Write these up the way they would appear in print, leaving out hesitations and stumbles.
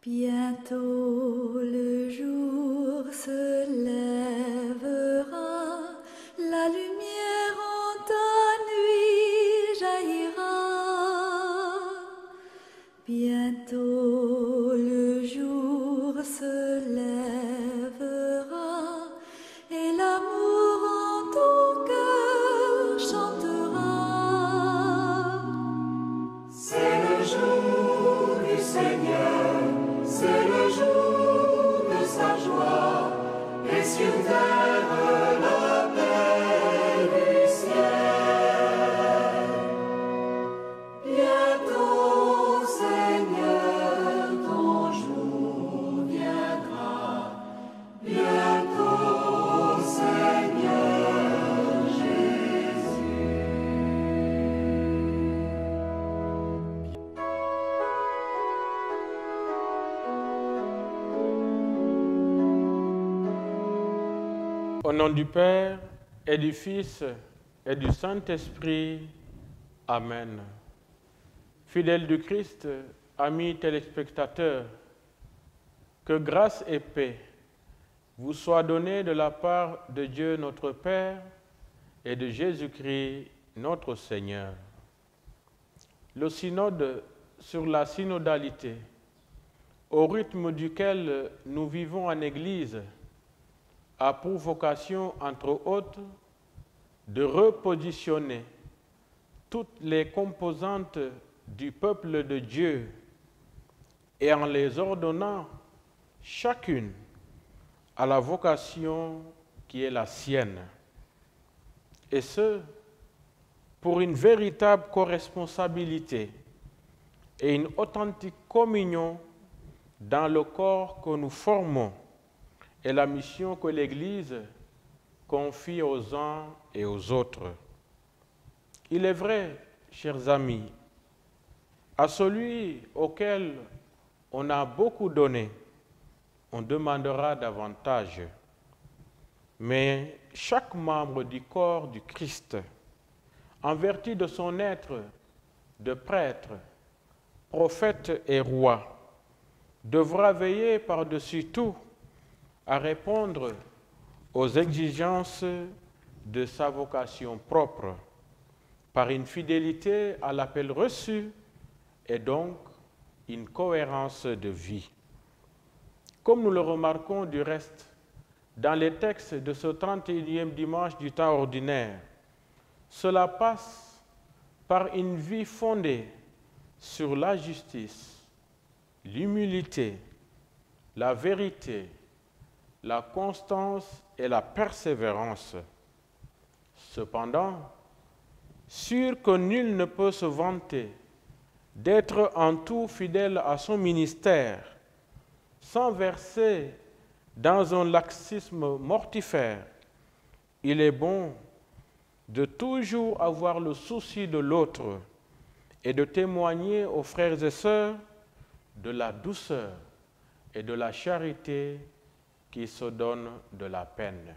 Bientôt le jour se lèvera, la lumière en ta nuit jaillira. Bientôt le jour se lèvera et l'amour en ton cœur chantera. C'est le jour du Seigneur, c'est le jour de sa joie, et sur terre la paix du ciel. Bientôt, Seigneur, ton jour viendra. Bientôt, Seigneur Jésus. Au nom du Père et du Fils et du Saint-Esprit. Amen. Fidèles du Christ, amis téléspectateurs, que grâce et paix vous soient données de la part de Dieu notre Père et de Jésus-Christ notre Seigneur. Le synode sur la synodalité, au rythme duquel nous vivons en Église, a pour vocation, entre autres, de repositionner toutes les composantes du peuple de Dieu et en les ordonnant chacune à la vocation qui est la sienne. Et ce, pour une véritable corresponsabilité et une authentique communion dans le corps que nous formons et la mission que l'Église confie aux uns et aux autres. Il est vrai, chers amis, à celui auquel on a beaucoup donné, on demandera davantage. Mais chaque membre du corps du Christ, en vertu de son être de prêtre, prophète et roi, devra veiller par-dessus tout à répondre aux exigences de sa vocation propre, par une fidélité à l'appel reçu et donc une cohérence de vie. Comme nous le remarquons du reste dans les textes de ce 31e dimanche du temps ordinaire, cela passe par une vie fondée sur la justice, l'humilité, la vérité, la constance et la persévérance. Cependant, sûr que nul ne peut se vanter d'être en tout fidèle à son ministère, sans verser dans un laxisme mortifère, il est bon de toujours avoir le souci de l'autre et de témoigner aux frères et sœurs de la douceur et de la charité qui se donnent de la peine.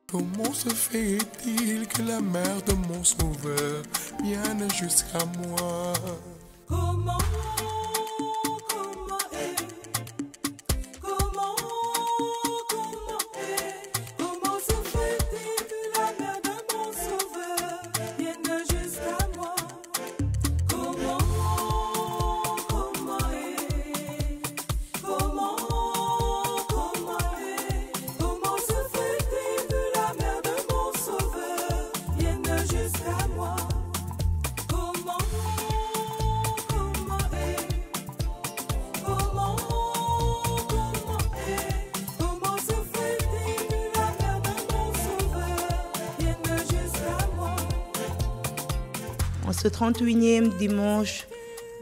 Comment se fait-il que la mère de mon sauveur vienne jusqu'à moi? Comment se fait-il que la mère de mon sauveur vienne jusqu'à moi? Comment se fait-il que la mère de mon sauveur vienne jusqu'à moi? Comment se fait-il que la mère de mon sauveur vienne jusqu'à moi? En ce 38e dimanche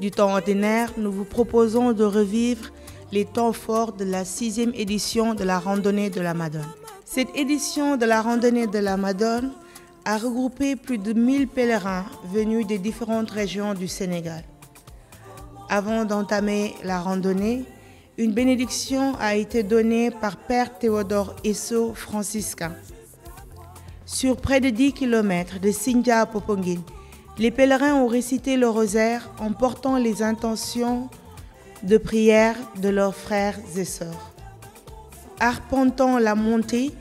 du temps ordinaire, nous vous proposons de revivre les temps forts de la 6e édition de la Randonnée de la Madone. Cette édition de la Randonnée de la Madone a regroupé plus de 1000 pèlerins venus des différentes régions du Sénégal. Avant d'entamer la randonnée, une bénédiction a été donnée par Père Théodore Esso, franciscain. Sur près de 10 km de Sindia à Popenguine, les pèlerins ont récité le rosaire en portant les intentions de prière de leurs frères et sœurs. Arpentant la montée,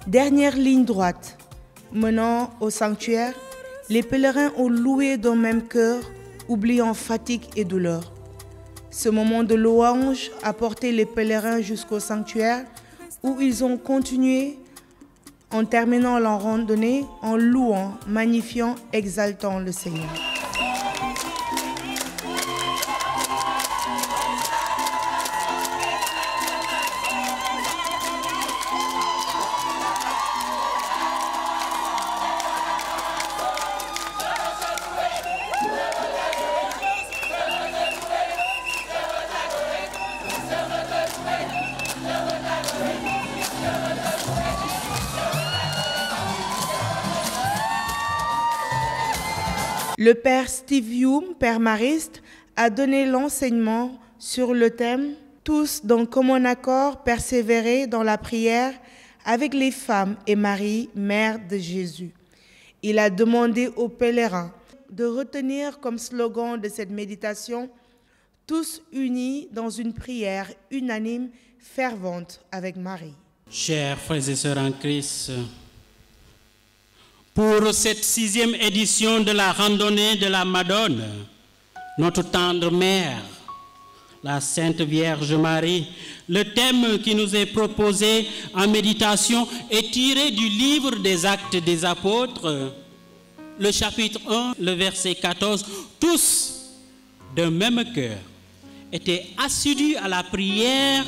dernière ligne droite menant au sanctuaire, les pèlerins ont loué d'un même cœur, oubliant fatigue et douleur. Ce moment de louange a porté les pèlerins jusqu'au sanctuaire où ils ont continué en terminant leur randonnée en louant, magnifiant, exaltant le Seigneur. Le père Steve Hume, père mariste, a donné l'enseignement sur le thème « Tous d'un commun accord persévérer dans la prière avec les femmes et Marie, mère de Jésus ». Il a demandé aux pèlerins de retenir comme slogan de cette méditation « Tous unis dans une prière unanime, fervente avec Marie ». Chers frères et sœurs en Christ, pour cette 6e édition de la Randonnée de la Madone, notre tendre mère, la Sainte Vierge Marie, le thème qui nous est proposé en méditation est tiré du livre des Actes des Apôtres, le chapitre 1, le verset 14. Tous, d'un même cœur, étaient assidus à la prière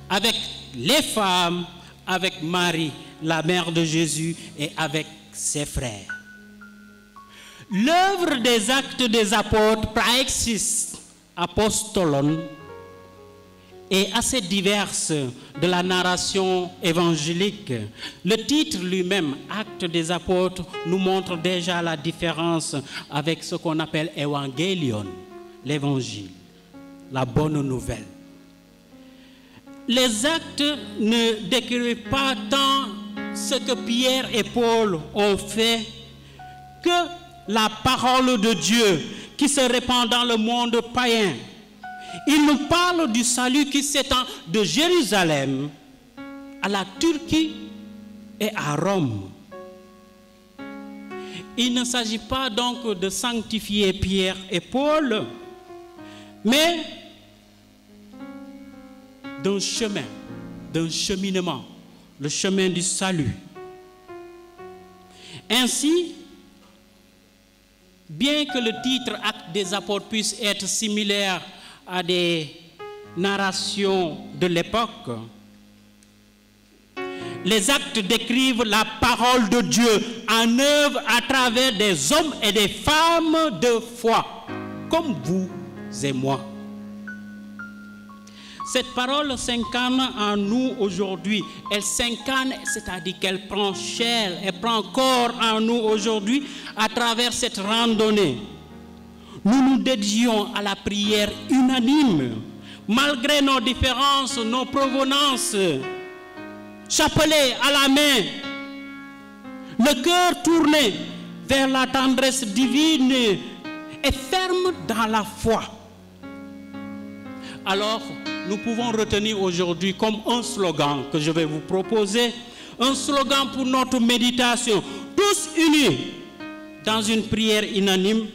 avec les femmes, avec Marie, la mère de Jésus, et avec ses frères. L'œuvre des Actes des Apôtres, Praxis Apostolon, est assez diverse de la narration évangélique. Le titre lui-même, Actes des Apôtres, nous montre déjà la différence avec ce qu'on appelle Evangelion, l'évangile, la bonne nouvelle. Les actes ne décrivent pas tant ce que Pierre et Paul ont fait que la parole de Dieu qui se répand dans le monde païen. Ils nous parlent du salut qui s'étend de Jérusalem à la Turquie et à Rome. Il ne s'agit pas donc de sanctifier Pierre et Paul, mais d'un chemin, d'un cheminement, le chemin du salut. Ainsi, bien que le titre Actes des Apôtres puisse être similaire à des narrations de l'époque, les actes décrivent la parole de Dieu en œuvre à travers des hommes et des femmes de foi, comme vous et moi. Cette parole s'incarne en nous aujourd'hui. Elle s'incarne, c'est-à-dire qu'elle prend chair, elle prend corps en nous aujourd'hui à travers cette randonnée. Nous nous dédions à la prière unanime, malgré nos différences, nos provenances. Chapelet à la main, le cœur tourné vers la tendresse divine et ferme dans la foi. Alors, nous pouvons retenir aujourd'hui comme un slogan que je vais vous proposer, un slogan pour notre méditation, tous unis dans une prière unanime,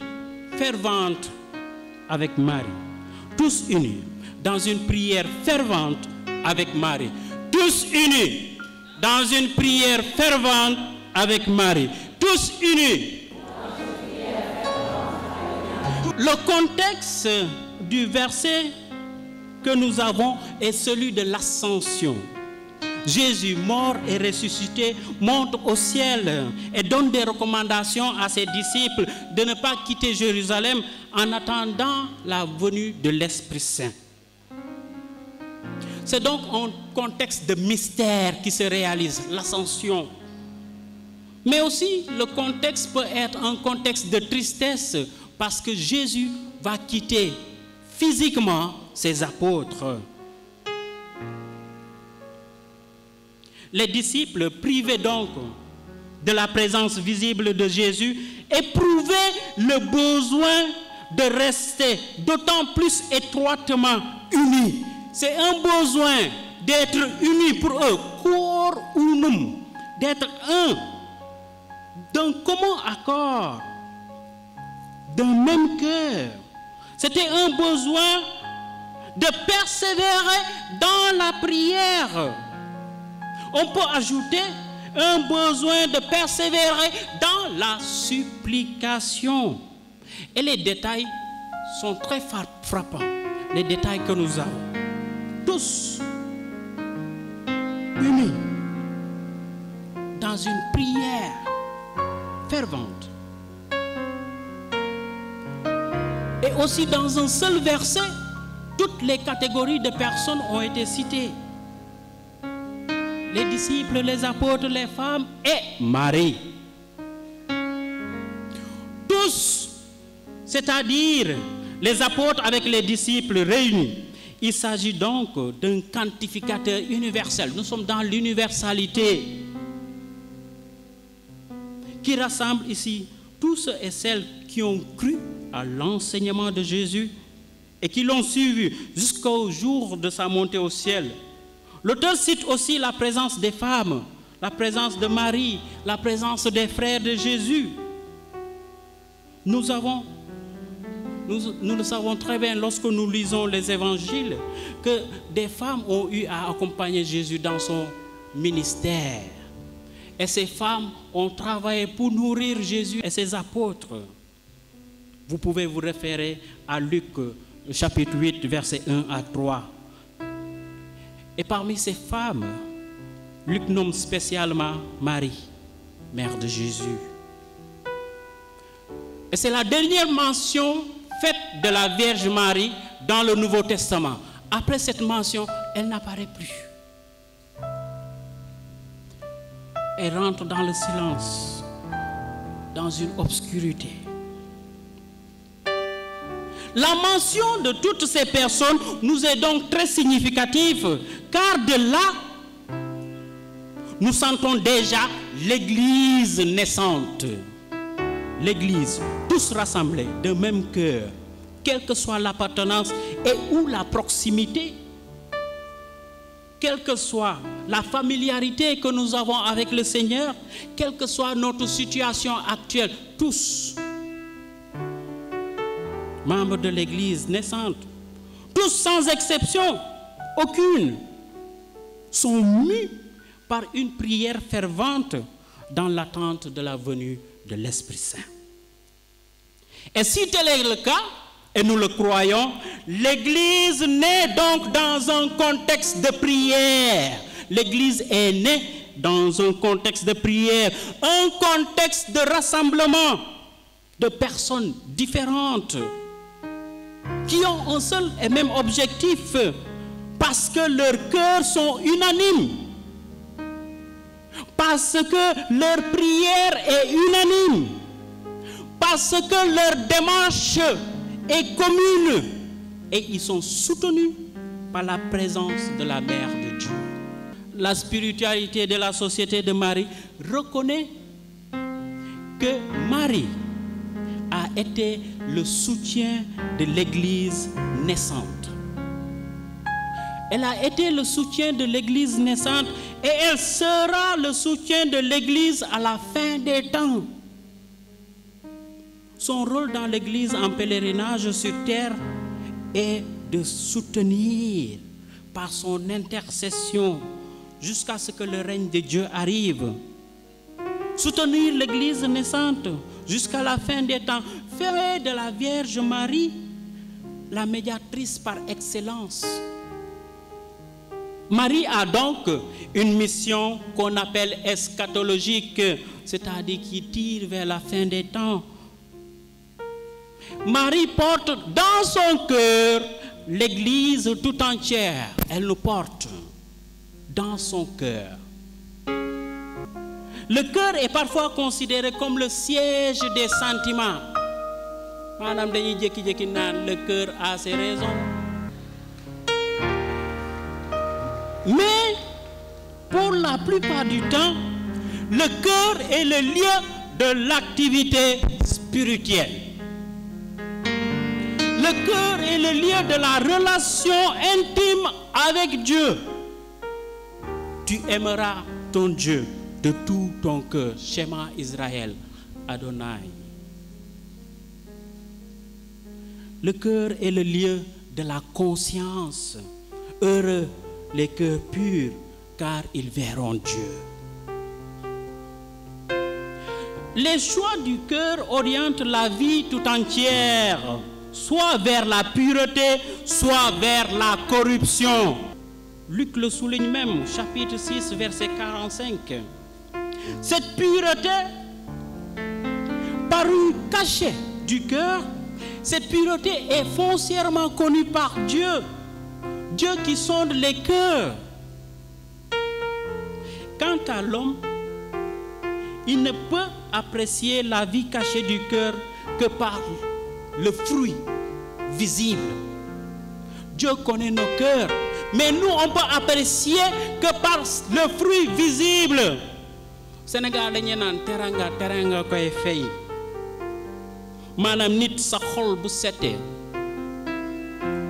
fervente avec Marie. Tous unis dans une prière fervente avec Marie. Tous unis dans une prière fervente avec Marie. Tous unis. Le contexte du verset que nous avons est celui de l'ascension. Jésus, mort et ressuscité, monte au ciel et donne des recommandations à ses disciples de ne pas quitter Jérusalem en attendant la venue de l'Esprit Saint. C'est donc un contexte de mystère qui se réalise, l'ascension. Mais aussi, le contexte peut être un contexte de tristesse parce que Jésus va quitter physiquement ses apôtres. Les disciples, privés donc de la présence visible de Jésus, éprouvaient le besoin de rester d'autant plus étroitement unis. C'est un besoin d'être unis pour eux, cor unum, d'être un, d'un commun accord, d'un même cœur. C'était un besoin de persévérer dans la prière. On peut ajouter un besoin de persévérer dans la supplication. Et les détails sont très frappants, les détails que nous avons. Tous unis dans une prière fervente. Et aussi dans un seul verset, toutes les catégories de personnes ont été citées. Les disciples, les apôtres, les femmes et Marie. Tous, c'est-à-dire les apôtres avec les disciples réunis. Il s'agit donc d'un quantificateur universel. Nous sommes dans l'universalité qui rassemble ici tous ceux et celles qui ont cru à l'enseignement de Jésus et qui l'ont suivi jusqu'au jour de sa montée au ciel. L'auteur cite aussi la présence des femmes, la présence de Marie, la présence des frères de Jésus. Nous le savons très bien lorsque nous lisons les évangiles que des femmes ont eu à accompagner Jésus dans son ministère. Et ces femmes ont travaillé pour nourrir Jésus et ses apôtres. Vous pouvez vous référer à Luc chapitre 8, versets 1 à 3. Et parmi ces femmes, Luc nomme spécialement Marie, mère de Jésus. Et c'est la dernière mention faite de la Vierge Marie dans le Nouveau Testament. Après cette mention, elle n'apparaît plus. Elle rentre dans le silence, dans une obscurité. La mention de toutes ces personnes nous est donc très significative, car de là, nous sentons déjà l'Église naissante. L'Église, tous rassemblés d'un même cœur, quelle que soit l'appartenance et ou la proximité, quelle que soit la familiarité que nous avons avec le Seigneur, quelle que soit notre situation actuelle, tous membres de l'Église naissante, tous sans exception, aucune, sont mus par une prière fervente dans l'attente de la venue de l'Esprit Saint. Et si tel est le cas, et nous le croyons, l'Église naît donc dans un contexte de prière. L'Église est née dans un contexte de prière, un contexte de rassemblement de personnes différentes qui ont un seul et même objectif, parce que leurs cœurs sont unanimes, parce que leur prière est unanime, parce que leur démarche est commune, et ils sont soutenus par la présence de la Mère de Dieu. La spiritualité de la société de Marie reconnaît que Marie a été le soutien de l'Église naissante. Elle a été le soutien de l'Église naissante et elle sera le soutien de l'Église à la fin des temps. Son rôle dans l'Église en pèlerinage sur terre est de soutenir par son intercession jusqu'à ce que le règne de Dieu arrive. Soutenir l'Église naissante jusqu'à la fin des temps. Faire de la Vierge Marie la médiatrice par excellence. Marie a donc une mission qu'on appelle eschatologique, c'est-à-dire qui tire vers la fin des temps. Marie porte dans son cœur l'Église tout entière. Elle nous porte dans son cœur. Le cœur est parfois considéré comme le siège des sentiments. Madame dañuy jékki-jékki naan le cœur a ses raisons. Mais pour la plupart du temps, le cœur est le lieu de l'activité spirituelle. Le cœur est le lieu de la relation intime avec Dieu. Tu aimeras ton Dieu de tout ton cœur. Shema Israël, Adonai. Le cœur est le lieu de la conscience. Heureux les cœurs purs, car ils verront Dieu. Les choix du cœur orientent la vie tout entière, soit vers la pureté, soit vers la corruption. Luc le souligne même, chapitre 6, verset 45. Cette pureté, parue cachée du cœur, cette pureté est foncièrement connue par Dieu. Dieu qui sonde les cœurs. Quant à l'homme, il ne peut apprécier la vie cachée du cœur que par le fruit visible. Dieu connaît nos cœurs, mais nous on peut apprécier que par le fruit visible. Sénégal dañu naan teranga koy fay. Maanaam nit sa xol bu setee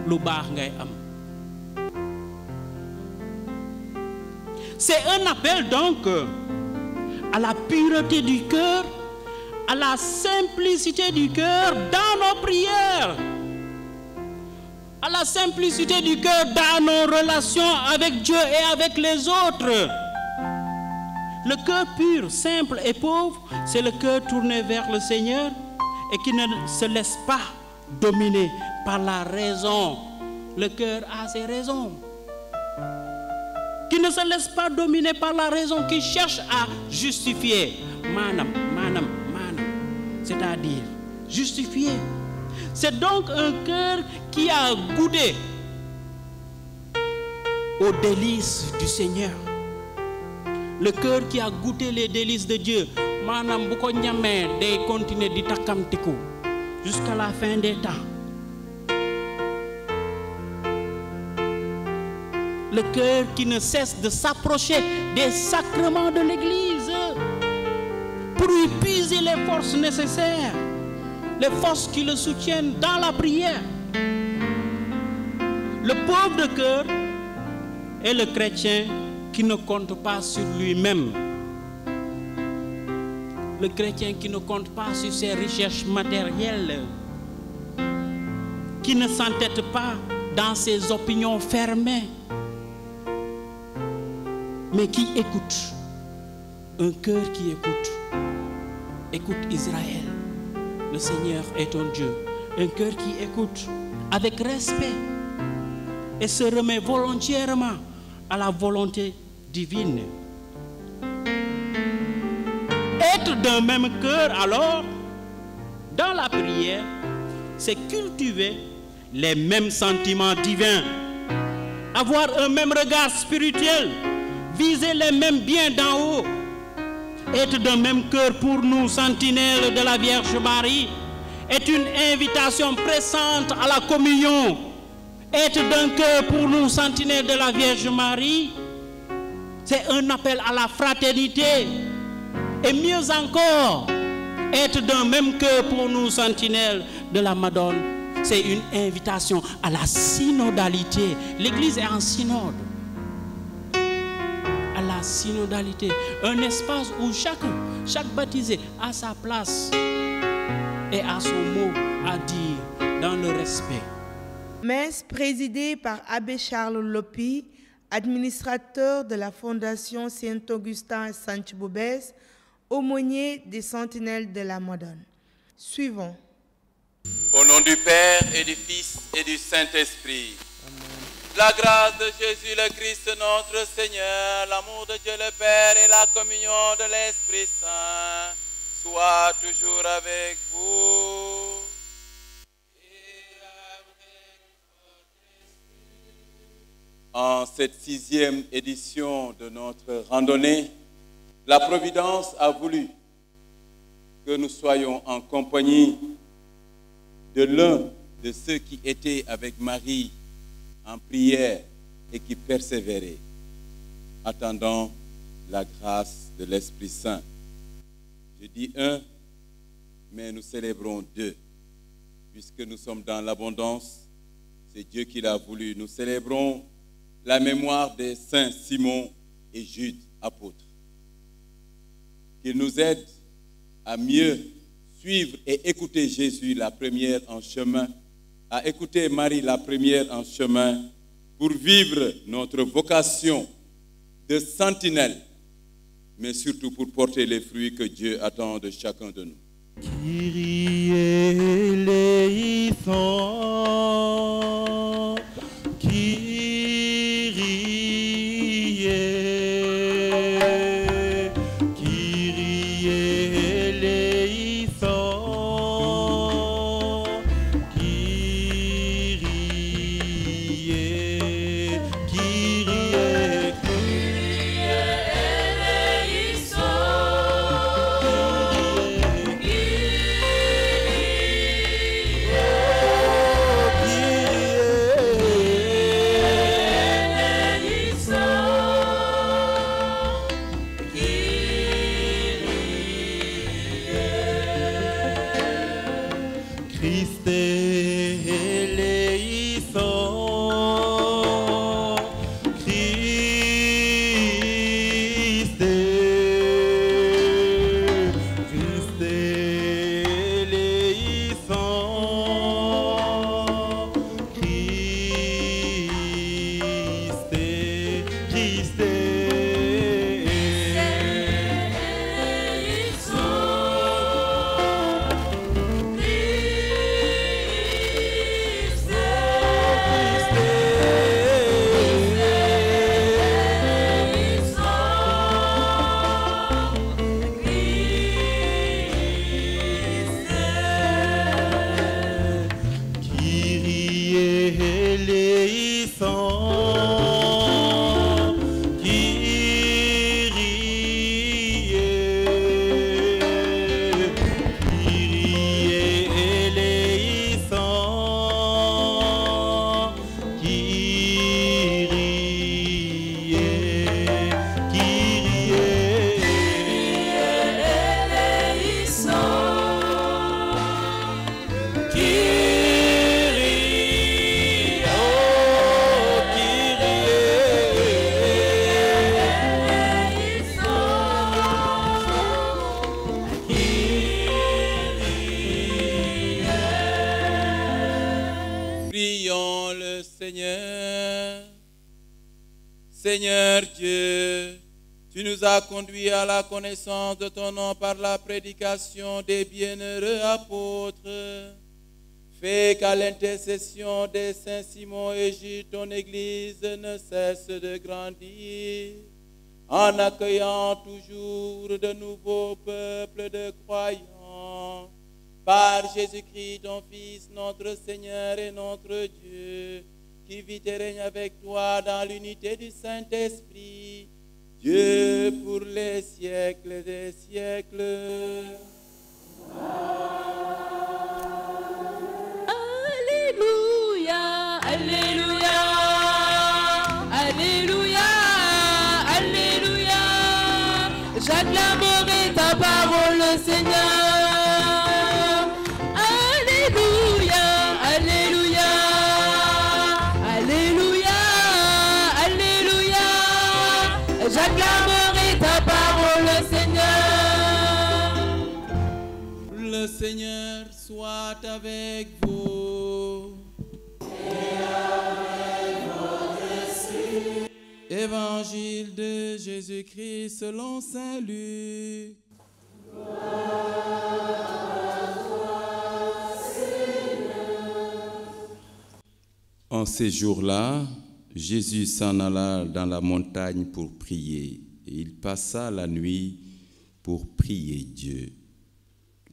lu baax ngay am. C'est un appel donc à la pureté du cœur, à la simplicité du cœur dans nos prières, à la simplicité du cœur dans nos relations avec Dieu et avec les autres. Le cœur pur, simple et pauvre, c'est le cœur tourné vers le Seigneur et qui ne se laisse pas dominer par la raison. Le cœur a ses raisons. Qui ne se laisse pas dominer par la raison, qui cherche à justifier. Manam, c'est-à-dire justifier. C'est donc un cœur qui a goûté aux délices du Seigneur. Le cœur qui a goûté les délices de Dieu. Manam bu ko ñamé day continuer di takamtiku jusqu'à la fin des temps. Le cœur qui ne cesse de s'approcher des sacrements de l'Église pour lui puiser les forces nécessaires, les forces qui le soutiennent dans la prière. Le pauvre de cœur est le chrétien qui ne compte pas sur lui-même. Le chrétien qui ne compte pas sur ses recherches matérielles, qui ne s'entête pas dans ses opinions fermées, mais qui écoute. Un cœur qui écoute. Écoute Israël, le Seigneur est ton Dieu. Un cœur qui écoute avec respect et se remet volontairement à la volonté divine. Être d'un même cœur alors, dans la prière, c'est cultiver les mêmes sentiments divins, avoir un même regard spirituel, viser les mêmes biens d'en haut, être d'un même cœur pour nous, sentinelles de la Vierge Marie, est une invitation pressante à la communion. Être d'un cœur pour nous, sentinelles de la Vierge Marie, c'est un appel à la fraternité. Et mieux encore, être d'un même cœur pour nous, sentinelles de la Madone, c'est une invitation à la synodalité. L'Église est en synode. À la synodalité, un espace où chaque baptisé a sa place et a son mot à dire dans le respect. Messe présidée par Abbé Charles Lopi, administrateur de la Fondation Saint-Augustin Sanche-Boubès, aumônier des Sentinelles de la Madone. Suivons. Au nom du Père et du Fils et du Saint-Esprit. La grâce de Jésus le Christ notre Seigneur, l'amour de Dieu le Père et la communion de l'Esprit Saint soient toujours avec vous. En cette 6e édition de notre randonnée, la Providence a voulu que nous soyons en compagnie de l'un de ceux qui étaient avec Marie en prière et qui persévéraient, attendant la grâce de l'Esprit Saint. Je dis un, mais nous célébrons deux, puisque nous sommes dans l'abondance, c'est Dieu qui l'a voulu. Nous célébrons la mémoire des saints Simon et Jude, apôtres. Qu'il nous aide à mieux suivre et écouter Jésus, la première en chemin, à écouter Marie, la première en chemin, pour vivre notre vocation de sentinelle, mais surtout pour porter les fruits que Dieu attend de chacun de nous. Kyrie eleison, Kyrie, Kyrie eleison, Kyrie, Kyrie, Christe eleison, Christe, Christe eleison, Christe, Christe. Kyrie eleison, Kyrie, Kyrie eleison, Kyrie, Prions le Seigneur. Seigneur Dieu, tu nous as conduits à la connaissance de ton nom par la prédication des bienheureux apôtres. Fais qu'à l'intercession des saints Simon et Jude, ton Église ne cesse de grandir, en accueillant toujours de nouveaux peuples de croyants. Par Jésus-Christ, ton Fils, notre Seigneur et notre Dieu, qui vit et règne avec toi dans l'unité du Saint-Esprit, Dieu pour les siècles des siècles. Alléluia, Alléluia, Alléluia, Alléluia. J'acclamerai ta parole, Seigneur. Alléluia, Alléluia, Alléluia, Alléluia. J'acclamerai ta parole, Seigneur. Le Seigneur soit avec vous. Évangile de Jésus-Christ selon Saint Luc. En ces jours-là, Jésus s'en alla dans la montagne pour prier, et il passa la nuit pour prier Dieu.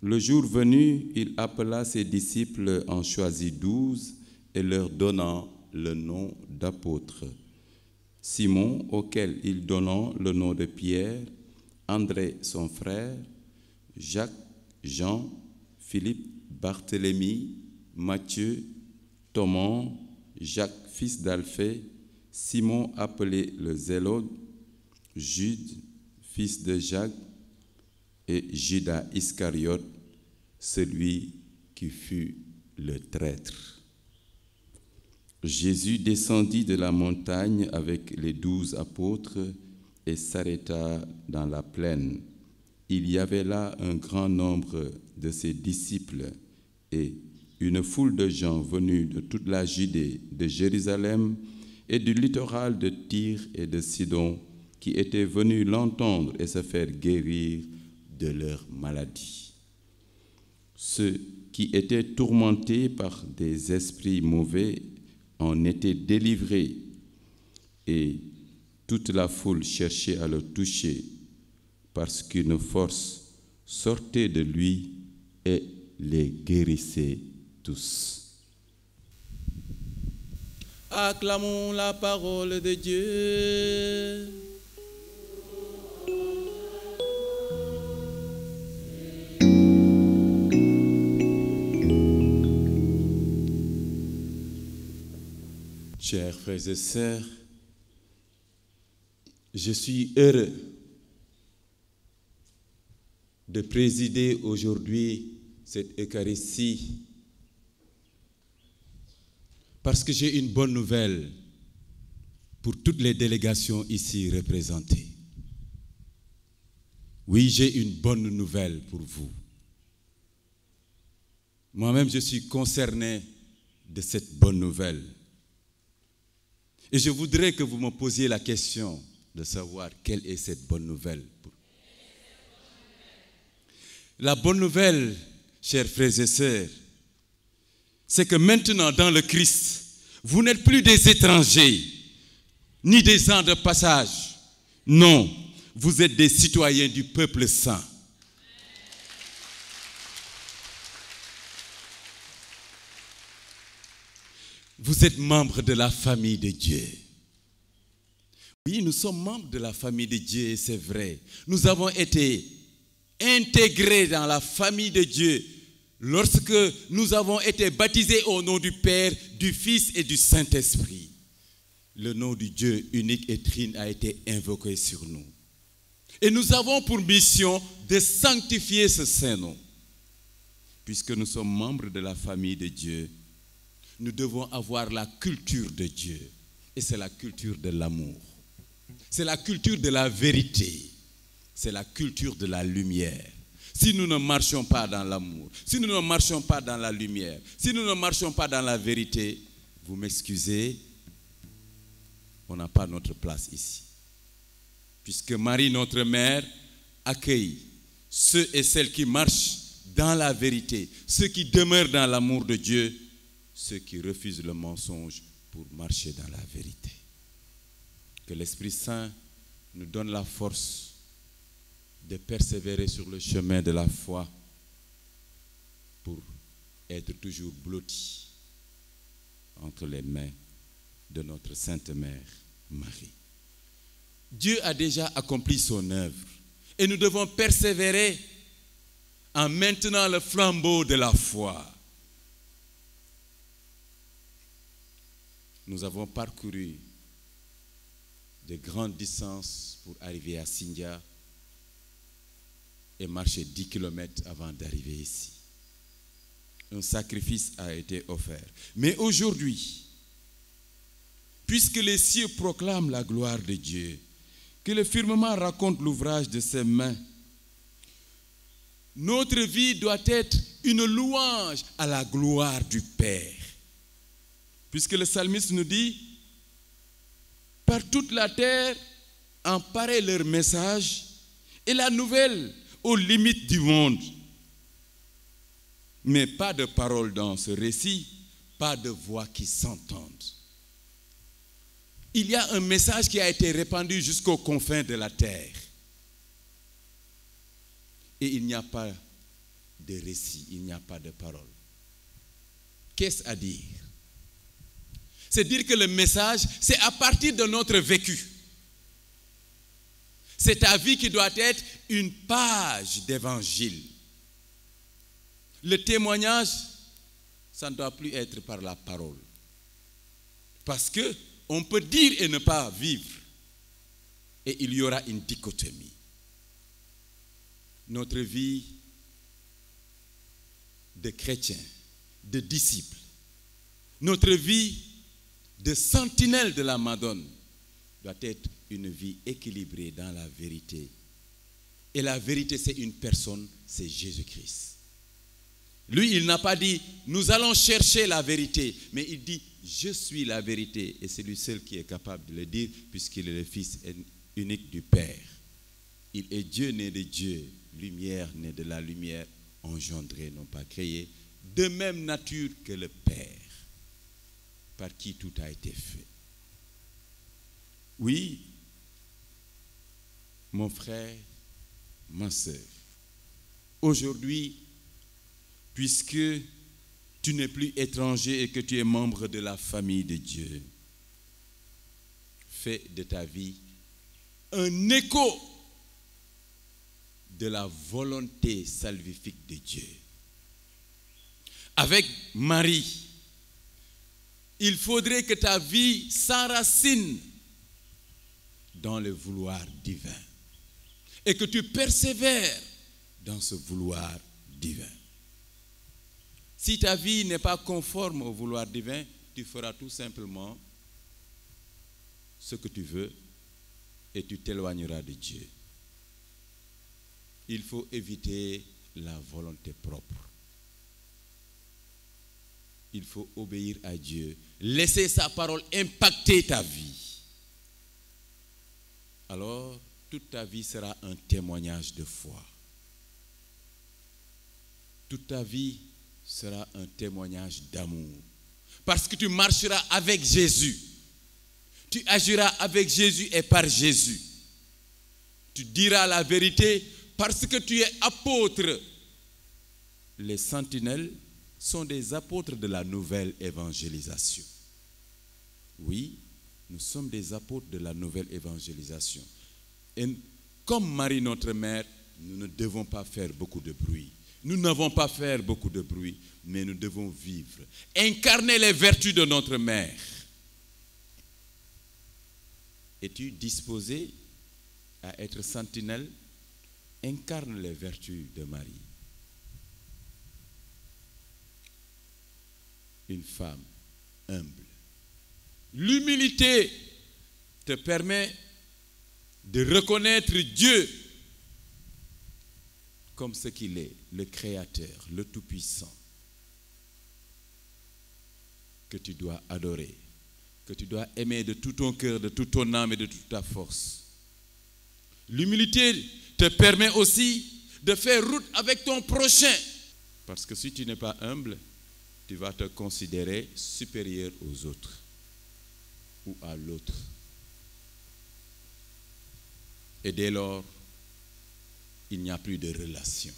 Le jour venu, il appela ses disciples, en choisit 12 et leur donna le nom d'apôtres. Simon, auquel il donna le nom de Pierre, André son frère, Jacques, Jean, Philippe, Barthélemy, Matthieu, Thomas, Jacques, fils d'Alphée, Simon appelé le Zélote, Jude, fils de Jacques, et Judas Iscariote, celui qui fut le traître. Jésus descendit de la montagne avec les 12 apôtres et s'arrêta dans la plaine. Il y avait là un grand nombre de ses disciples et une foule de gens venus de toute la Judée, de Jérusalem et du littoral de Tyr et de Sidon, qui étaient venus l'entendre et se faire guérir de leur maladie. Ceux qui étaient tourmentés par des esprits mauvais en étaient délivrés, et toute la foule cherchait à le toucher, parce qu'une force sortait de lui et les guérissait tous. Acclamons la parole de Dieu. Chers frères et sœurs, je suis heureux de présider aujourd'hui cette Eucharistie parce que j'ai une bonne nouvelle pour toutes les délégations ici représentées. Oui, j'ai une bonne nouvelle pour vous. Moi-même, je suis concerné de cette bonne nouvelle. Et je voudrais que vous me posiez la question de savoir quelle est cette bonne nouvelle. La bonne nouvelle, chers frères et sœurs, c'est que maintenant dans le Christ, vous n'êtes plus des étrangers, ni des gens de passage. Non, vous êtes des citoyens du peuple saint. Vous êtes membres de la famille de Dieu. Oui, nous sommes membres de la famille de Dieu, et c'est vrai. Nous avons été intégrés dans la famille de Dieu lorsque nous avons été baptisés au nom du Père, du Fils et du Saint-Esprit. Le nom du Dieu unique et trine a été invoqué sur nous. Et nous avons pour mission de sanctifier ce saint nom. Puisque nous sommes membres de la famille de Dieu, nous devons avoir la culture de Dieu. Et c'est la culture de l'amour. C'est la culture de la vérité. C'est la culture de la lumière. Si nous ne marchons pas dans l'amour, si nous ne marchons pas dans la lumière, si nous ne marchons pas dans la vérité, vous m'excusez, on n'a pas notre place ici. Puisque Marie, notre mère, accueille ceux et celles qui marchent dans la vérité, ceux qui demeurent dans l'amour de Dieu, ceux qui refusent le mensonge pour marcher dans la vérité. Que l'Esprit Saint nous donne la force de persévérer sur le chemin de la foi pour être toujours blottis entre les mains de notre Sainte Mère, Marie. Dieu a déjà accompli son œuvre et nous devons persévérer en maintenant le flambeau de la foi. Nous avons parcouru de grandes distances pour arriver à Sindia et marcher 10 km avant d'arriver ici. Un sacrifice a été offert. Mais aujourd'hui, puisque les cieux proclament la gloire de Dieu, que le firmament raconte l'ouvrage de ses mains, notre vie doit être une louange à la gloire du Père. Puisque le psalmiste nous dit, par toute la terre, en paraît leur message et la nouvelle aux limites du monde. Mais pas de parole dans ce récit, pas de voix qui s'entendent. il y a un message qui a été répandu jusqu'aux confins de la terre. Et il n'y a pas de récit, il n'y a pas de parole. Qu'est-ce à dire? C'est dire que le message, c'est à partir de notre vécu. C'est ta vie qui doit être une page d'évangile. Le témoignage, ça ne doit plus être par la parole. Parce que on peut dire et ne pas vivre. Et il y aura une dichotomie. Notre vie de chrétien, de disciple, notre vie de sentinelle de la Madone doit être une vie équilibrée dans la vérité. Et la vérité, c'est une personne, c'est Jésus-Christ. Lui, il n'a pas dit, nous allons chercher la vérité, mais il dit, je suis la vérité. Et c'est lui seul qui est capable de le dire, puisqu'il est le Fils unique du Père. Il est Dieu né de Dieu, lumière né de la lumière, engendré, non pas créé, de même nature que le Père, par qui tout a été fait. Oui, mon frère, ma sœur, aujourd'hui, puisque tu n'es plus étranger et que tu es membre de la famille de Dieu, fais de ta vie un écho de la volonté salvifique de Dieu. Avec Marie, il faudrait que ta vie s'enracine dans le vouloir divin et que tu persévères dans ce vouloir divin. Si ta vie n'est pas conforme au vouloir divin, tu feras tout simplement ce que tu veux et tu t'éloigneras de Dieu. Il faut éviter la volonté propre. Il faut obéir à Dieu. Laisser sa parole impacter ta vie. Alors, toute ta vie sera un témoignage de foi. Toute ta vie sera un témoignage d'amour. Parce que tu marcheras avec Jésus. Tu agiras avec Jésus et par Jésus. Tu diras la vérité parce que tu es apôtre. Les sentinelles sont des apôtres de la nouvelle évangélisation. Oui, nous sommes des apôtres de la nouvelle évangélisation. Et comme Marie, notre mère, nous ne devons pas faire beaucoup de bruit. Nous n'avons pas faire beaucoup de bruit, mais nous devons vivre. Incarner les vertus de notre mère. Es-tu disposé à être sentinelle? Incarne les vertus de Marie. Une femme humble. L'humilité te permet de reconnaître Dieu comme ce qu'il est, le Créateur, le Tout-Puissant, que tu dois adorer, que tu dois aimer de tout ton cœur, de toute ton âme et de toute ta force. L'humilité te permet aussi de faire route avec ton prochain. Parce que si tu n'es pas humble, tu vas te considérer supérieur aux autres ou à l'autre. Et dès lors, il n'y a plus de relation.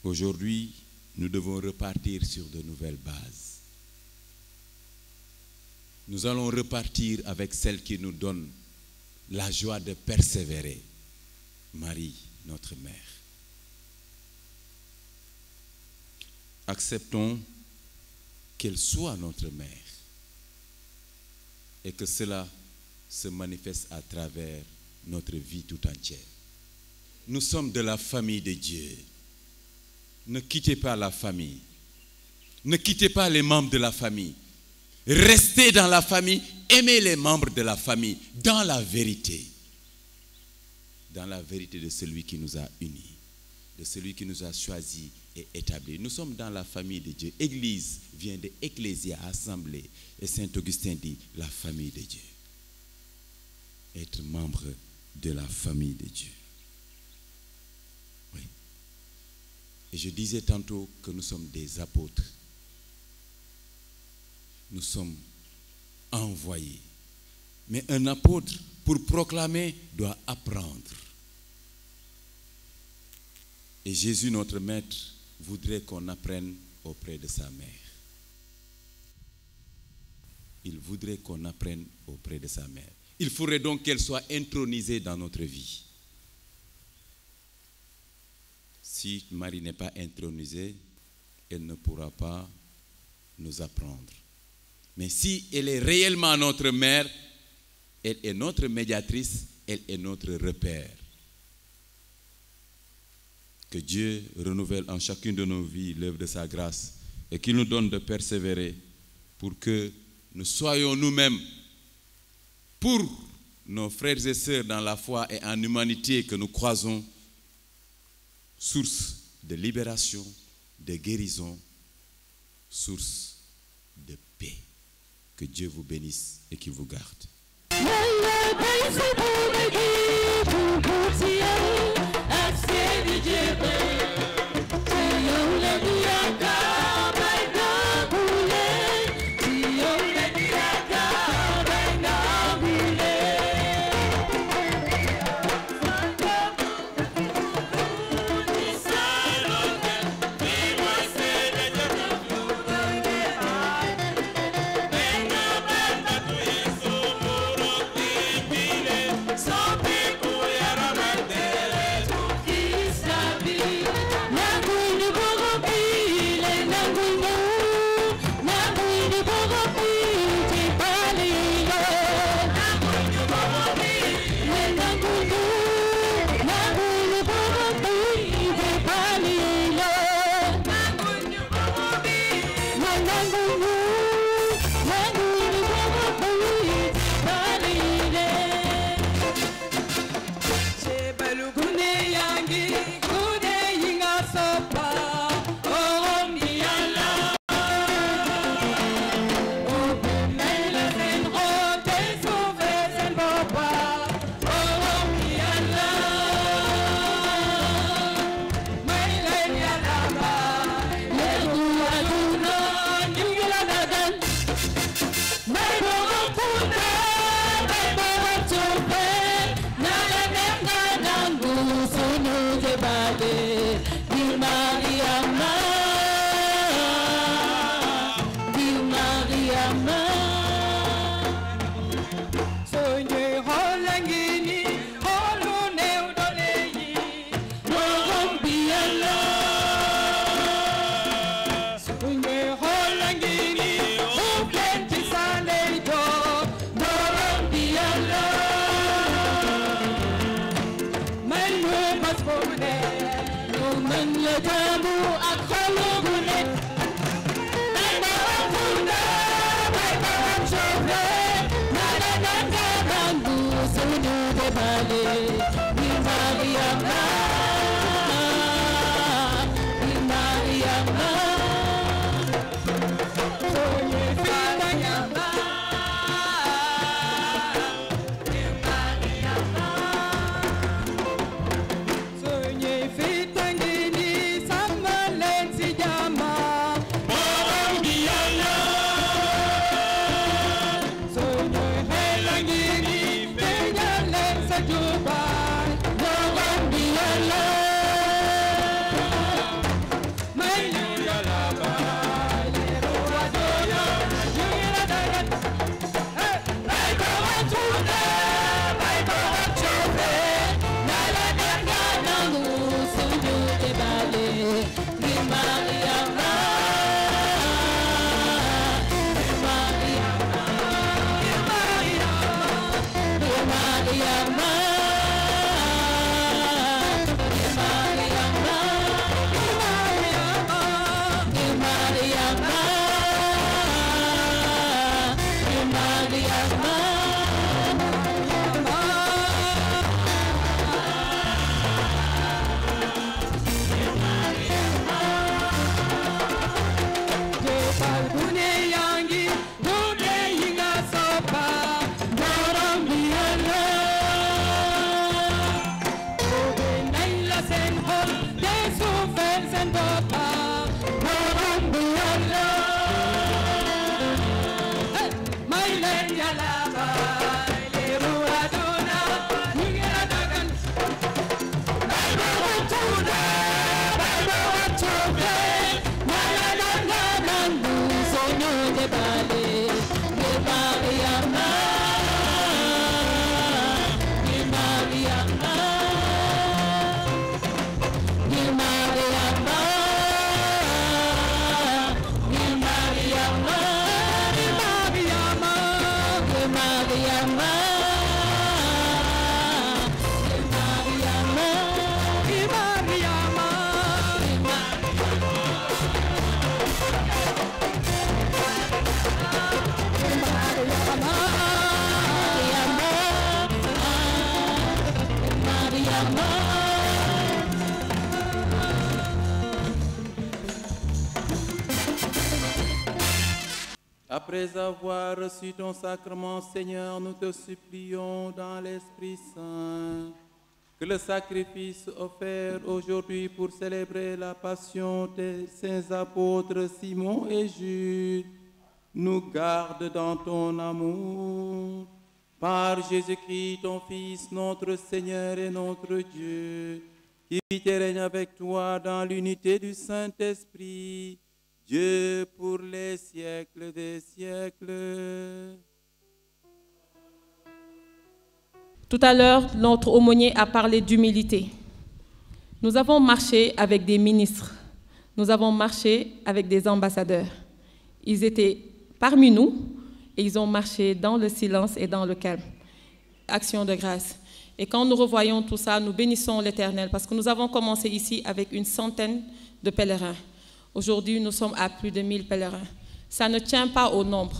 Aujourd'hui, nous devons repartir sur de nouvelles bases. Nous allons repartir avec celle qui nous donne la joie de persévérer. Marie, notre mère. Acceptons qu'elle soit notre mère et que cela se manifeste à travers notre vie tout entière. Nous sommes de la famille de Dieu. Ne quittez pas la famille. Ne quittez pas les membres de la famille. Restez dans la famille, aimez les membres de la famille dans la vérité. Dans la vérité de celui qui nous a unis, de celui qui nous a choisis et établis. Nous sommes dans la famille de Dieu. Église vient de ecclésia, assemblée. Et Saint Augustin dit la famille de Dieu. Être membre de la famille de Dieu. Oui. Et je disais tantôt que nous sommes des apôtres. Nous sommes envoyer. Mais un apôtre, pour proclamer, doit apprendre. Et Jésus, notre Maître, voudrait qu'on apprenne auprès de sa mère. Il voudrait qu'on apprenne auprès de sa mère. Il faudrait donc qu'elle soit intronisée dans notre vie. Si Marie n'est pas intronisée, elle ne pourra pas nous apprendre. Mais si elle est réellement notre mère, elle est notre médiatrice, elle est notre repère. Que Dieu renouvelle en chacune de nos vies l'œuvre de sa grâce et qu'il nous donne de persévérer pour que nous soyons nous-mêmes, pour nos frères et sœurs dans la foi et en humanité que nous croisons, source de libération, de guérison, source de paix. Que Dieu vous bénisse et qu'il vous garde. Soñé fitangini, samalensi jam. Après avoir reçu ton sacrement, Seigneur, nous te supplions dans l'Esprit Saint que le sacrifice offert aujourd'hui pour célébrer la passion des saints apôtres Simon et Jude nous garde dans ton amour. Par Jésus-Christ, ton Fils, notre Seigneur et notre Dieu, qui vit et règne avec toi dans l'unité du Saint-Esprit, Dieu pour les siècles des siècles. Tout à l'heure, notre aumônier a parlé d'humilité. Nous avons marché avec des ministres, nous avons marché avec des ambassadeurs. Ils étaient parmi nous et ils ont marché dans le silence et dans le calme. Action de grâce. Et quand nous revoyons tout ça, nous bénissons l'Éternel parce que nous avons commencé ici avec une centaine de pèlerins. Aujourd'hui, nous sommes à plus de 1000 pèlerins. Ça ne tient pas au nombre.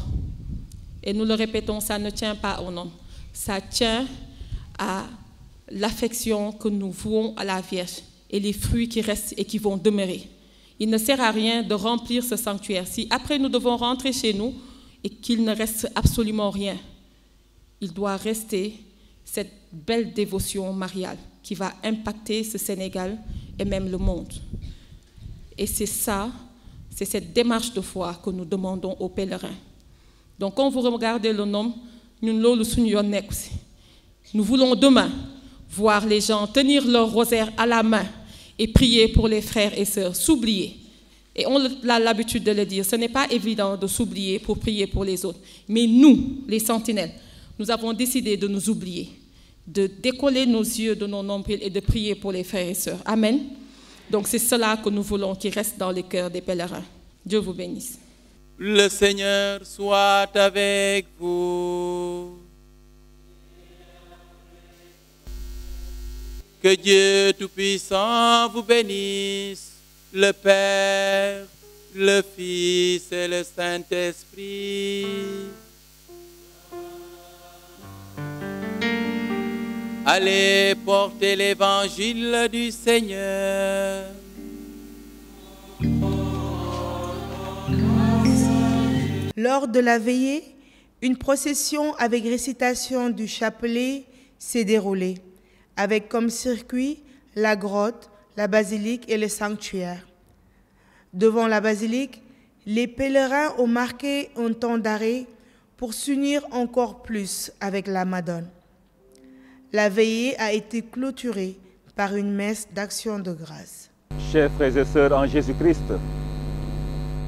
Et nous le répétons, ça ne tient pas au nombre. Ça tient à l'affection que nous vouons à la Vierge et les fruits qui restent et qui vont demeurer. Il ne sert à rien de remplir ce sanctuaire. Si après nous devons rentrer chez nous et qu'il ne reste absolument rien, il doit rester cette belle dévotion mariale qui va impacter ce Sénégal et même le monde. Et c'est ça, c'est cette démarche de foi que nous demandons aux pèlerins. Donc quand vous regardez le nom, nous voulons demain voir les gens tenir leur rosaire à la main et prier pour les frères et sœurs, s'oublier. Et on a l'habitude de le dire, ce n'est pas évident de s'oublier pour prier pour les autres. Mais nous, les sentinelles, nous avons décidé de nous oublier, de décoller nos yeux de nos nombrils et de prier pour les frères et sœurs. Amen. Donc c'est cela que nous voulons qui reste dans les cœurs des pèlerins. Dieu vous bénisse. Le Seigneur soit avec vous. Que Dieu Tout-Puissant vous bénisse, le Père, le Fils et le Saint-Esprit. Allez porter l'évangile du Seigneur. Lors de la veillée, une procession avec récitation du chapelet s'est déroulée, avec comme circuit la grotte, la basilique et le sanctuaire. Devant la basilique, les pèlerins ont marqué un temps d'arrêt pour s'unir encore plus avec la Madone. La veillée a été clôturée par une messe d'action de grâce. Chers frères et sœurs en Jésus-Christ,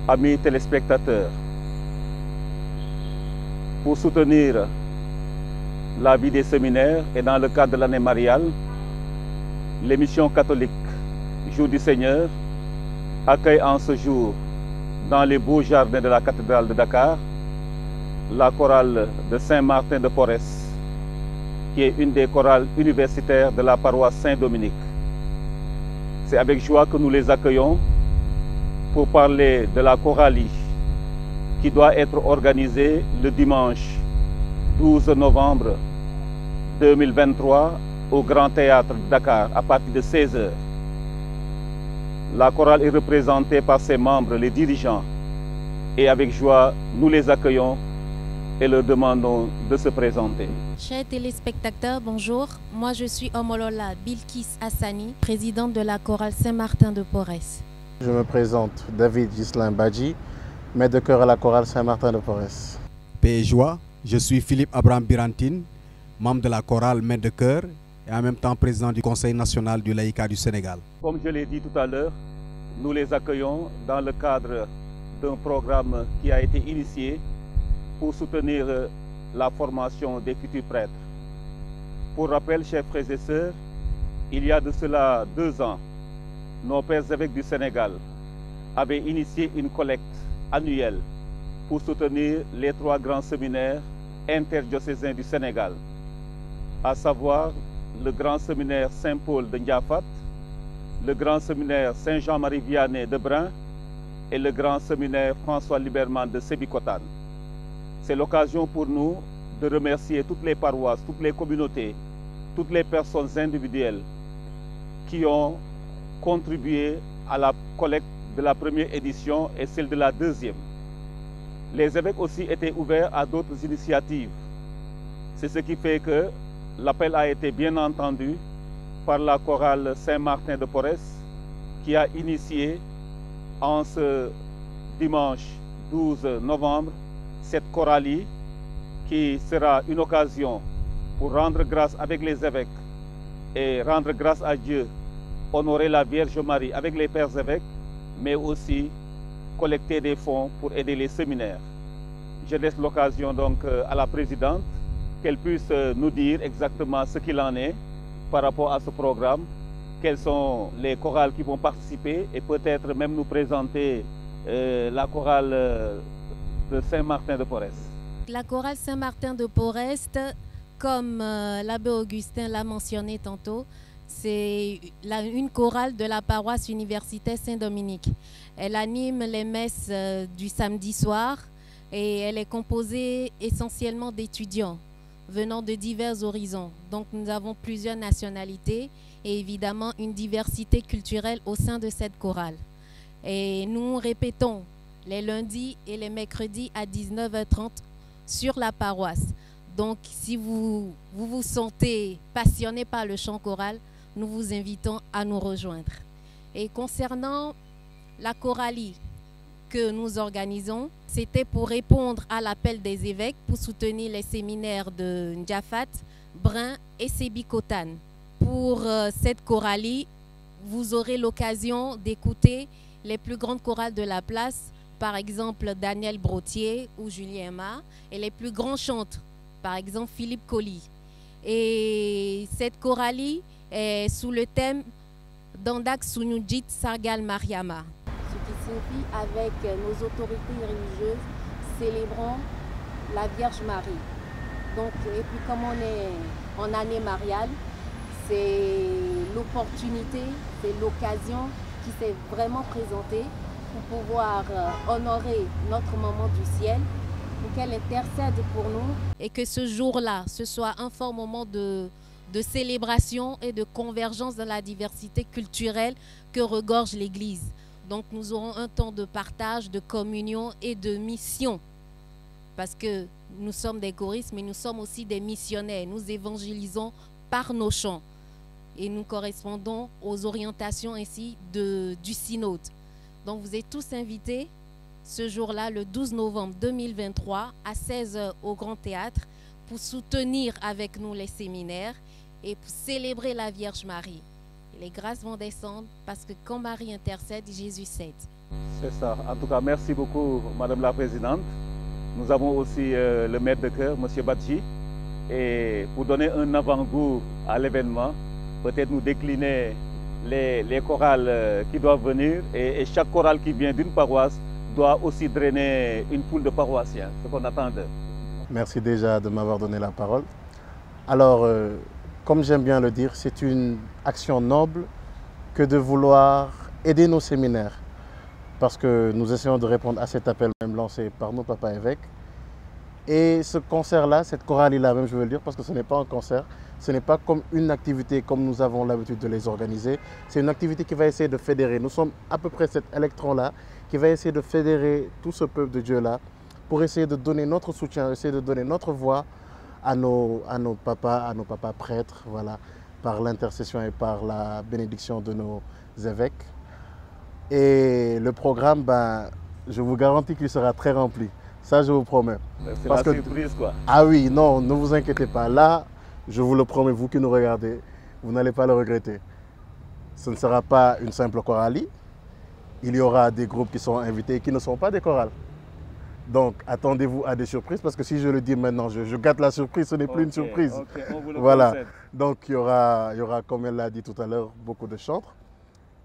amis téléspectateurs, pour soutenir la vie des séminaires et dans le cadre de l'année mariale, l'émission catholique Jour du Seigneur accueille en ce jour, dans les beaux jardins de la cathédrale de Dakar, la chorale de Saint-Martin de Porres, qui est une des chorales universitaires de la paroisse Saint-Dominique. C'est avec joie que nous les accueillons pour parler de la choralie qui doit être organisée le dimanche 12 novembre 2023 au Grand Théâtre de Dakar à partir de 16h. La chorale est représentée par ses membres, les dirigeants, et avec joie, nous les accueillons et leur demandons de se présenter. Chers téléspectateurs, bonjour. Moi, je suis Omolola Bilkis Hassani, présidente de la chorale Saint-Martin de Porres. Je me présente David Gislain Badji, maître de chœur à la chorale Saint-Martin de Porres. Paix et joie, je suis Philippe Abraham Birantine, membre de la chorale maître de chœur et en même temps président du Conseil national du laïcat du Sénégal. Comme je l'ai dit tout à l'heure, nous les accueillons dans le cadre d'un programme qui a été initié pour soutenir la formation des futurs prêtres. Pour rappel, chers frères et sœurs, il y a de cela 2 ans, nos pères évêques du Sénégal avaient initié une collecte annuelle pour soutenir les 3 grands séminaires interdiocésains du Sénégal, à savoir le grand séminaire Saint-Paul de Ndiafat, le grand séminaire Saint-Jean-Marie Vianney de Brin et le grand séminaire François Liberman de Sébikotane. C'est l'occasion pour nous de remercier toutes les paroisses, toutes les communautés, toutes les personnes individuelles qui ont contribué à la collecte de la première édition et celle de la deuxième. Les évêques aussi étaient ouverts à d'autres initiatives. C'est ce qui fait que l'appel a été bien entendu par la chorale Saint-Martin de Porres qui a initié en ce dimanche 12 novembre cette choralie qui sera une occasion pour rendre grâce avec les évêques et rendre grâce à Dieu, honorer la Vierge Marie avec les pères évêques, mais aussi collecter des fonds pour aider les séminaires. Je laisse l'occasion donc à la présidente qu'elle puisse nous dire exactement ce qu'il en est par rapport à ce programme, quelles sont les chorales qui vont participer et peut-être même nous présenter la chorale de Saint-Martin de Porres. La chorale Saint-Martin de Porres, comme l'abbé Augustin l'a mentionné tantôt, c'est une chorale de la paroisse universitaire Saint-Dominique. Elle anime les messes du samedi soir et elle est composée essentiellement d'étudiants venant de divers horizons. Donc nous avons plusieurs nationalités et évidemment une diversité culturelle au sein de cette chorale. Et nous répétons les lundis et les mercredis à 19h30 sur la paroisse. Donc si vous vous sentez passionné par le chant choral, nous vous invitons à nous rejoindre. Et concernant la choralie que nous organisons, c'était pour répondre à l'appel des évêques pour soutenir les séminaires de Ndiafat, Brin et Sébikotane. Pour cette choralie, vous aurez l'occasion d'écouter les plus grandes chorales de la place, par exemple Daniel Brotier ou Julien Ma, et les plus grands chantres, par exemple Philippe Colli. Et cette choralie est sous le thème Dandak Sunujit Sargal Mariama. Ce qui signifie avec nos autorités religieuses, célébrons la Vierge Marie. Donc, et puis comme on est en année mariale, c'est l'opportunité, c'est l'occasion qui s'est vraiment présentée pour pouvoir honorer notre maman du ciel, pour qu'elle intercède pour nous. Et que ce jour-là, ce soit un fort moment de célébration et de convergence dans la diversité culturelle que regorge l'Église. Donc nous aurons un temps de partage, de communion et de mission. Parce que nous sommes des choristes, mais nous sommes aussi des missionnaires. Nous évangélisons par nos chants. Et nous correspondons aux orientations ainsi du synode. Donc vous êtes tous invités ce jour-là, le 12 novembre 2023, à 16h au Grand Théâtre, pour soutenir avec nous les séminaires et pour célébrer la Vierge Marie. Et les grâces vont descendre parce que quand Marie intercède, Jésus cède. C'est ça. En tout cas, merci beaucoup, Madame la Présidente. Nous avons aussi le maître de chœur, M. Badji. Et pour donner un avant-goût à l'événement, peut-être nous décliner les chorales qui doivent venir. Et chaque chorale qui vient d'une paroisse doit aussi drainer une foule de paroissiens, ce qu'on attend d'eux. Merci déjà de m'avoir donné la parole. Alors, comme j'aime bien le dire, c'est une action noble que de vouloir aider nos séminaires. Parce que nous essayons de répondre à cet appel même lancé par nos papas évêques. Et ce concert-là, cette chorale-là même, je veux le dire, parce que ce n'est pas un concert, ce n'est pas comme une activité comme nous avons l'habitude de les organiser. C'est une activité qui va essayer de fédérer. Nous sommes à peu près cet électron-là qui va essayer de fédérer tout ce peuple de Dieu-là pour essayer de donner notre soutien, essayer de donner notre voix à nos papas prêtres, voilà, par l'intercession et par la bénédiction de nos évêques. Et le programme, ben, je vous garantis qu'il sera très rempli. Ça, je vous promets. C'est la surprise, quoi. Ah oui, non, ne vous inquiétez pas. Là, je vous le promets, vous qui nous regardez, vous n'allez pas le regretter. Ce ne sera pas une simple choralie, il y aura des groupes qui sont invités et qui ne sont pas des chorales. Donc, attendez-vous à des surprises, parce que si je le dis maintenant, je gâte la surprise, ce n'est plus une surprise. On vous le voilà. concède. Donc, il y aura, comme elle l'a dit tout à l'heure, beaucoup de chantres.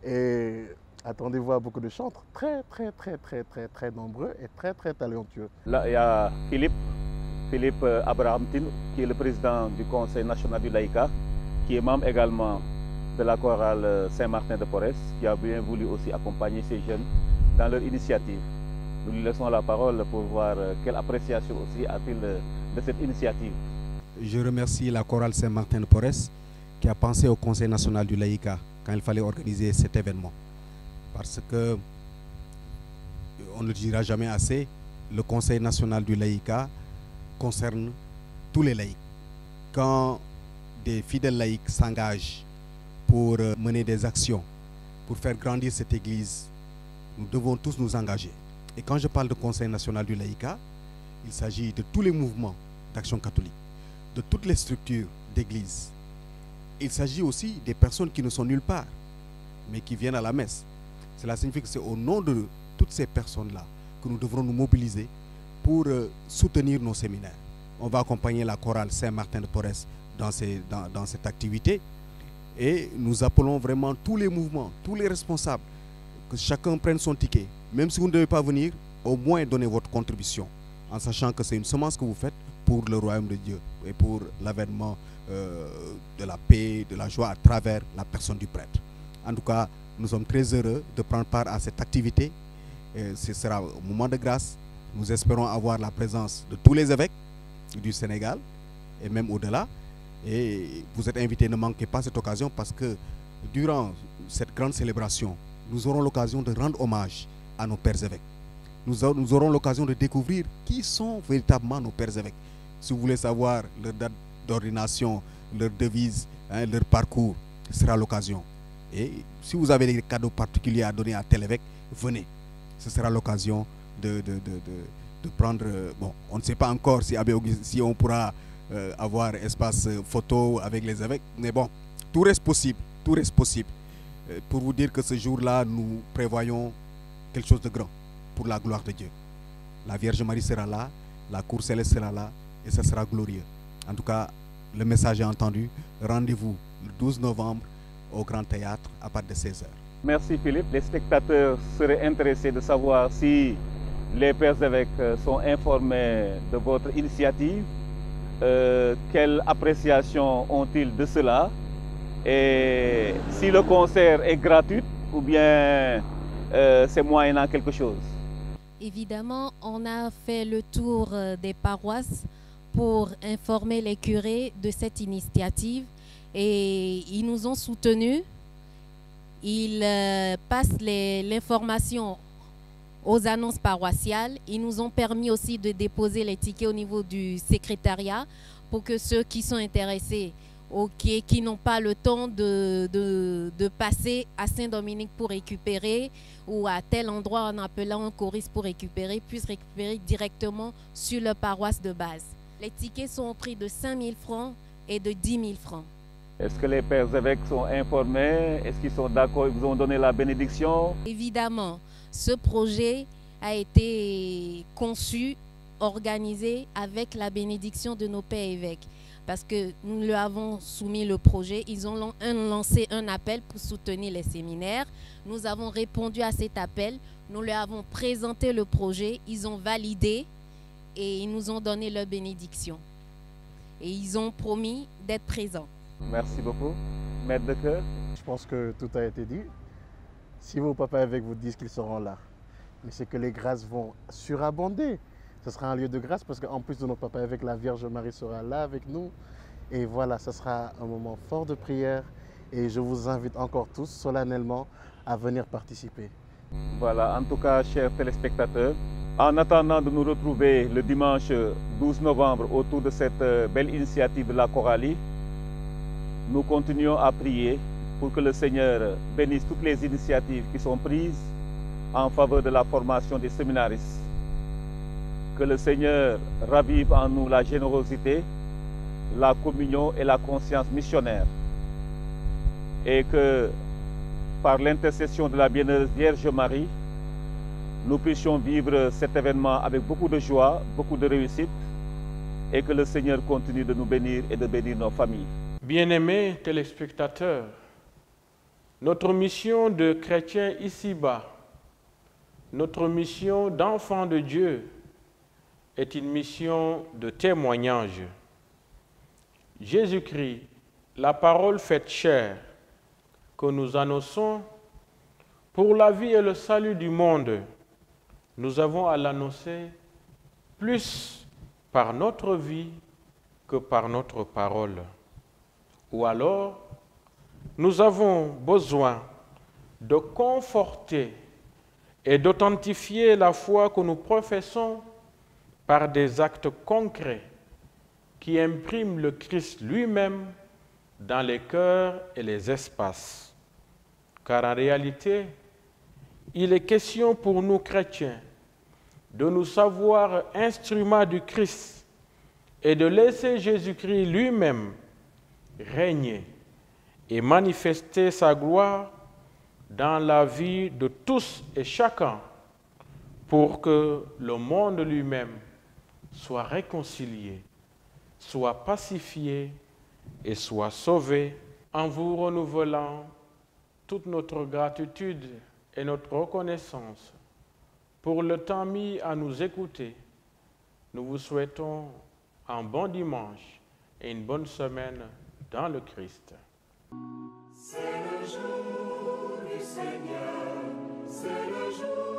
Et attendez-vous à beaucoup de chantres très, très, très, très, très, très nombreux et très, très talentueux. Là, il y a Philippe Abrahamtin, qui est le président du Conseil national du laïcat, qui est membre également de la chorale Saint-Martin de Porres, qui a bien voulu aussi accompagner ces jeunes dans leur initiative. Nous lui laissons la parole pour voir quelle appréciation aussi a-t-il de cette initiative. Je remercie la chorale Saint-Martin de Porres qui a pensé au Conseil national du laïcat quand il fallait organiser cet événement. Parce que, on ne le dira jamais assez, le Conseil national du laïcat concerne tous les laïcs. Quand des fidèles laïcs s'engagent pour mener des actions, pour faire grandir cette église, nous devons tous nous engager. Et quand je parle de Conseil national du laïcat, il s'agit de tous les mouvements d'action catholique, de toutes les structures d'église. Il s'agit aussi des personnes qui ne sont nulle part, mais qui viennent à la messe. Cela signifie que c'est au nom de toutes ces personnes-là que nous devrons nous mobiliser pour soutenir nos séminaires. On va accompagner la chorale Saint-Martin de Porres dans cette activité et nous appelons vraiment tous les mouvements, tous les responsables, que chacun prenne son ticket. Même si vous ne devez pas venir, au moins donnez votre contribution, en sachant que c'est une semence que vous faites pour le royaume de Dieu et pour l'avènement de la paix, de la joie à travers la personne du prêtre. En tout cas, nous sommes très heureux de prendre part à cette activité. Et ce sera un moment de grâce. Nous espérons avoir la présence de tous les évêques du Sénégal et même au-delà. Et vous êtes invités, ne manquez pas cette occasion parce que durant cette grande célébration, nous aurons l'occasion de rendre hommage à nos pères évêques. Nous aurons l'occasion de découvrir qui sont véritablement nos pères évêques. Si vous voulez savoir leur date d'ordination, leur devise, leur parcours, ce sera l'occasion. Et si vous avez des cadeaux particuliers à donner à tel évêque, venez. Ce sera l'occasion de prendre... bon, on ne sait pas encore si on pourra avoir espace photo avec les évêques, mais bon, tout reste possible. Tout reste possible. Pour vous dire que ce jour-là, nous prévoyons quelque chose de grand pour la gloire de Dieu. La Vierge Marie sera là, la cour céleste sera là, et ça sera glorieux. En tout cas, le message est entendu. Rendez-vous le 12 novembre au Grand Théâtre à partir de 16h. Merci Philippe. Les spectateurs seraient intéressés de savoir si les pères évêques sont informés de votre initiative. Quelle appréciation ont-ils de cela? Et si le concert est gratuit ou bien c'est moyennant quelque chose? Évidemment, on a fait le tour des paroisses pour informer les curés de cette initiative et ils nous ont soutenus. Ils passent l'information aux annonces paroissiales. Ils nous ont permis aussi de déposer les tickets au niveau du secrétariat pour que ceux qui sont intéressés qui n'ont pas le temps de passer à Saint-Dominique pour récupérer ou à tel endroit en appelant un choriste pour récupérer, puissent récupérer directement sur leur paroisse de base. Les tickets sont au prix de 5 000 francs et de 10 000 francs. Est-ce que les pères évêques sont informés? Est-ce qu'ils sont d'accord? Ils vous ont donné la bénédiction? Évidemment, ce projet a été conçu, organisé avec la bénédiction de nos pères évêques. Parce que nous leur avons soumis le projet, ils ont lancé un appel pour soutenir les séminaires. Nous avons répondu à cet appel, nous leur avons présenté le projet, ils ont validé et ils nous ont donné leur bénédiction. Et ils ont promis d'être présents. Merci beaucoup. Maître de chœur. Je pense que tout a été dit. Si vos papas évêques vous disent qu'ils seront là, mais c'est que les grâces vont surabonder. Ce sera un lieu de grâce parce qu'en plus de nos papas évêques, la Vierge Marie sera là avec nous. Et voilà, ce sera un moment fort de prière. Et je vous invite encore tous solennellement à venir participer. Voilà, en tout cas, chers téléspectateurs, en attendant de nous retrouver le dimanche 12 novembre autour de cette belle initiative de la Coralie, nous continuons à prier pour que le Seigneur bénisse toutes les initiatives qui sont prises en faveur de la formation des séminaristes. Que le Seigneur ravive en nous la générosité, la communion et la conscience missionnaire. Et que par l'intercession de la bienheureuse Vierge Marie, nous puissions vivre cet événement avec beaucoup de joie, beaucoup de réussite, et que le Seigneur continue de nous bénir et de bénir nos familles. Bien-aimés téléspectateurs, notre mission de chrétiens ici-bas, notre mission d'enfants de Dieu est une mission de témoignage. Jésus-Christ, la parole faite chair, que nous annonçons pour la vie et le salut du monde, nous avons à l'annoncer plus par notre vie que par notre parole. Ou alors, nous avons besoin de conforter et d'authentifier la foi que nous professons par des actes concrets qui impriment le Christ lui-même dans les cœurs et les espaces. Car en réalité, il est question pour nous chrétiens de nous savoir instruments du Christ et de laisser Jésus-Christ lui-même régner et manifester sa gloire dans la vie de tous et chacun pour que le monde lui-même soit réconcilié, soit pacifié et soit sauvé. En vous renouvelant toute notre gratitude et notre reconnaissance pour le temps mis à nous écouter, nous vous souhaitons un bon dimanche et une bonne semaine dans le Christ. C'est le jour du Seigneur, c'est le jour